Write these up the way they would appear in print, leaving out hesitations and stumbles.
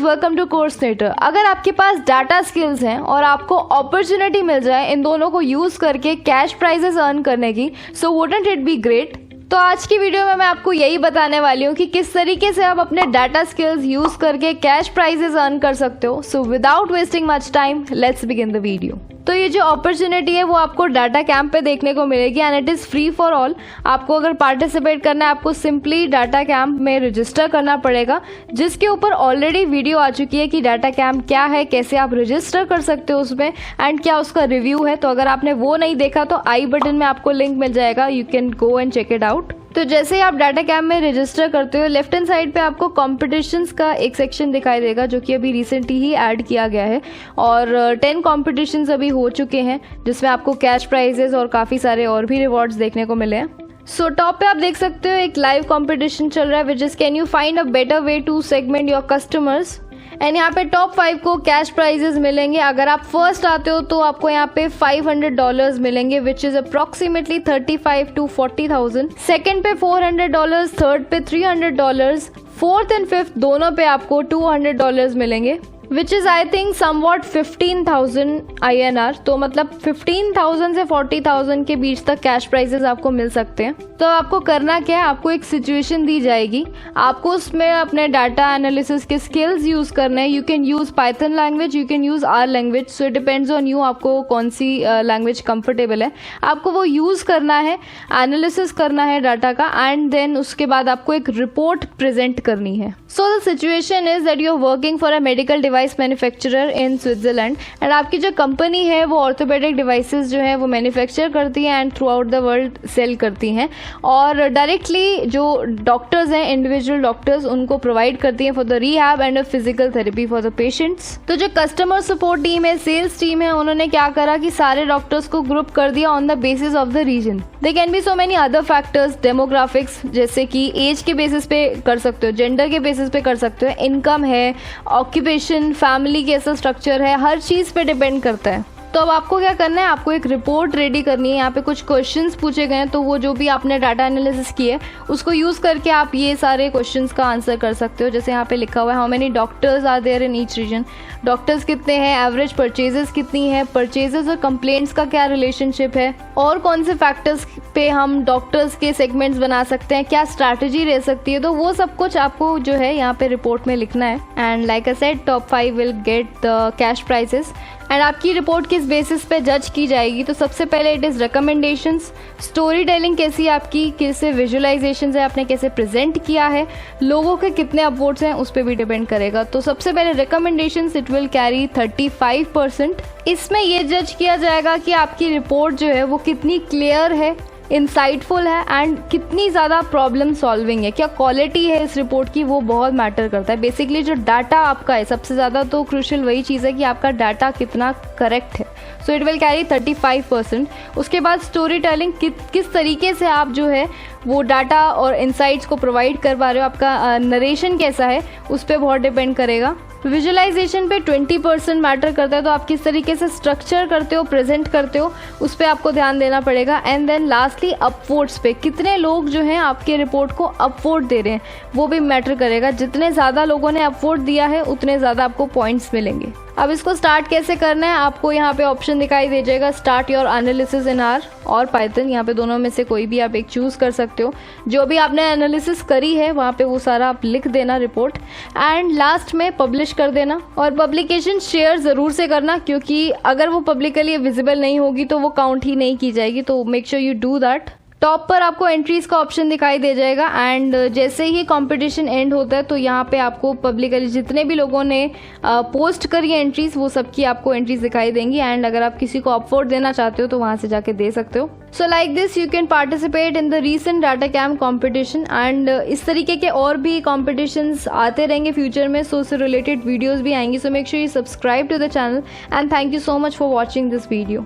Welcome to कोर्सनेटर। अगर आपके पास data skills हैं और आपको अपॉर्चुनिटी मिल जाए इन दोनों को यूज करके कैश प्राइजेस अर्न करने की, सो वुडंट इट बी ग्रेट। तो आज की वीडियो में मैं आपको यही बताने वाली हूँ कि किस तरीके से आप अपने डाटा स्किल्स यूज करके कैश प्राइजेस अर्न कर सकते हो। So without wasting much time, let's begin the video. तो ये जो अपॉर्चुनिटी है वो आपको डाटा कैंप पे देखने को मिलेगी and it is free for all. आपको अगर पार्टिसिपेट करना है, आपको सिंपली डाटा कैंप में रजिस्टर करना पड़ेगा, जिसके ऊपर ऑलरेडी वीडियो आ चुकी है कि डाटा कैंप क्या है, कैसे आप रजिस्टर कर सकते हो उसमें एंड क्या उसका रिव्यू है। तो अगर आपने वो नहीं देखा तो आई बटन में आपको लिंक मिल जाएगा, you can go and check it out. तो जैसे ही आप डाटा कैंप में रजिस्टर करते हो, लेफ्ट हैंड साइड पे आपको कॉम्पिटिशन्स का एक सेक्शन दिखाई देगा जो कि अभी रिसेंटली ही ऐड किया गया है और 10 कॉम्पिटिशन्स अभी हो चुके हैं जिसमें आपको कैश प्राइजेस और काफ़ी सारे और भी रिवॉर्ड्स देखने को मिले हैं। सो टॉप पे आप देख सकते हो एक लाइव कॉम्पिटिशन चल रहा है which is can you find a better way to segment your customers and यहाँ पे टॉप 5 को कैश प्राइजेस मिलेंगे। अगर आप फर्स्ट आते हो तो आपको यहाँ पे $500 मिलेंगे which is approximately 35 to 40,000। Second पे $400, थर्ड पे $300, फोर्थ एंड फिफ्थ दोनों पे आपको $200 मिलेंगे which is I think somewhat 15,000 INR। तो मतलब 15,000 से 40,000 के बीच तक कैश प्राइजेस आपको मिल सकते हैं। तो आपको करना क्या है, आपको एक सिचुएशन दी जाएगी, आपको उसमें अपने डाटा एनालिसिस के स्किल्स यूज करने हैं। You can use Python language, you can use R language, so it depends on you, आपको कौन सी लैंग्वेज कंफर्टेबल है। आपको वो यूज करना है, एनालिसिस करना है डाटा का एंड देन उसके बाद आपको एक रिपोर्ट प्रेजेंट करनी है। So the situation is that you are working for a medical device manufacturer in Switzerland and आपकी जो कंपनी है वो ऑर्थोपेडिक डिवाइसेस जो है वो मैन्युफैक्चर करती है and throughout the world sell करती हैं और डायरेक्टली जो डॉक्टर्स हैं, इंडिविजुअल डॉक्टर्स, उनको प्रोवाइड करती हैं for the rehab and physical therapy for the patients. तो जो कस्टमर सपोर्ट टीम है, सेल्स टीम है, उन्होंने क्या करा कि सारे डॉक्टर्स को ग्रुप कर दिया on the basis of the region. They can be so many other factors, demographics, जैसे कि एज के बेसिस पे कर सकते हो, जेंडर के बेसिस पे कर सकते हो, इनकम है, ऑक्यूपेशन, फैमिली कैसा स्ट्रक्चर है, हर चीज़ पे डिपेंड करता है। तो अब आपको क्या करना है, आपको एक रिपोर्ट रेडी करनी है। यहाँ पे कुछ क्वेश्चंस पूछे गए हैं, तो वो जो भी आपने डाटा एनालिसिस की है उसको यूज़ करके आप ये सारे क्वेश्चंस का आंसर कर सकते हो। जैसे यहाँ पे लिखा हुआ है how many doctors are there in each region, doctors कितने हैं, एवरेज परचेजेस कितनी है, परचेजेस और कंप्लेंट्स का क्या रिलेशनशिप है, और कौन से फैक्टर्स पे हम डॉक्टर्स के सेगमेंट्स बना सकते हैं, क्या स्ट्रैटेजी रह सकती है। तो वो सब कुछ आपको जो है यहाँ पे रिपोर्ट में लिखना है and like I said top 5 will get the cash prices and आपकी रिपोर्ट किस बेसिस पे जज की जाएगी। तो सबसे पहले it is recommendations, story telling कैसी आपकी, कैसे विजुअलाइजेशंस है, आपने कैसे प्रेजेंट किया है, लोगों के कितने अपवोट्स हैं उस पर भी डिपेंड करेगा। तो सबसे पहले रिकमेंडेशंस इट विल कैरी 35%। इसमें ये जज किया जाएगा कि आपकी रिपोर्ट जो है वो कितनी क्लियर है, इंसाइटफुल है एंड कितनी ज़्यादा प्रॉब्लम सॉल्विंग है, क्या क्वालिटी है इस रिपोर्ट की, वो बहुत मैटर करता है। बेसिकली जो डाटा आपका है, सबसे ज़्यादा तो क्रूशियल वही चीज़ है कि आपका डाटा कितना करेक्ट है। So it will carry 35%। उसके बाद स्टोरी टेलिंग, किस तरीके से आप जो है वो डाटा और इंसाइट्स को प्रोवाइड कर पा रहे हो, आपका नरेशन कैसा है उस पर बहुत डिपेंड करेगा। विजुअलाइजेशन पे 20% मैटर करता है, तो आप किस तरीके से स्ट्रक्चर करते हो, प्रेजेंट करते हो, उस पर आपको ध्यान देना पड़ेगा। एंड देन लास्टली अपवोट्स पे, कितने लोग जो हैं आपके रिपोर्ट को अपवोट दे रहे हैं वो भी मैटर करेगा। जितने ज़्यादा लोगों ने अपवोट दिया है उतने ज़्यादा आपको पॉइंट्स मिलेंगे। अब इसको स्टार्ट कैसे करना है, आपको यहाँ पे ऑप्शन दिखाई दे जाएगा start your analysis in are और पाइथन। यहाँ पे दोनों में से कोई भी आप एक चूज़ कर सकते हो। जो भी आपने एनालिसिस करी है वहाँ पे वो सारा आप लिख देना रिपोर्ट एंड लास्ट में पब्लिश कर देना। और पब्लिकेशन शेयर ज़रूर से करना, क्योंकि अगर वो पब्लिकली विजिबल नहीं होगी तो वो काउंट ही नहीं की जाएगी। तो make sure you do that. Top पर आपको एंट्रीज का ऑप्शन दिखाई दे जाएगा एंड जैसे ही कंपटीशन एंड होता है तो यहाँ पे आपको पब्लिकली जितने भी लोगों ने पोस्ट करी है एंट्रीज, वो सबकी आपको एंट्रीज दिखाई देंगी एंड अगर आप किसी को अपवोट देना चाहते हो तो वहाँ से जाके दे सकते हो। So like this you can participate in the recent data camp competition and इस तरीके के और भी कॉम्पिटिशन्स आते रहेंगे फ्यूचर में। सो उससे रिलेटेड वीडियोज़ भी आएंगी। So make sure you subscribe to the channel and thank you so much for watching this video.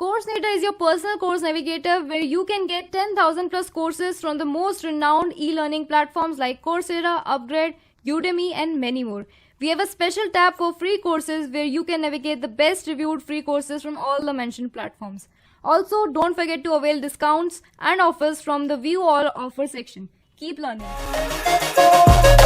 Coursenator is your personal course navigator where you can get 10,000 plus courses from the most renowned e-learning platforms like Coursera, Upgrade, Udemy and many more. We have a special tab for free courses where you can navigate the best reviewed free courses from all the mentioned platforms. Also, don't forget to avail discounts and offers from the view all offer section. Keep learning.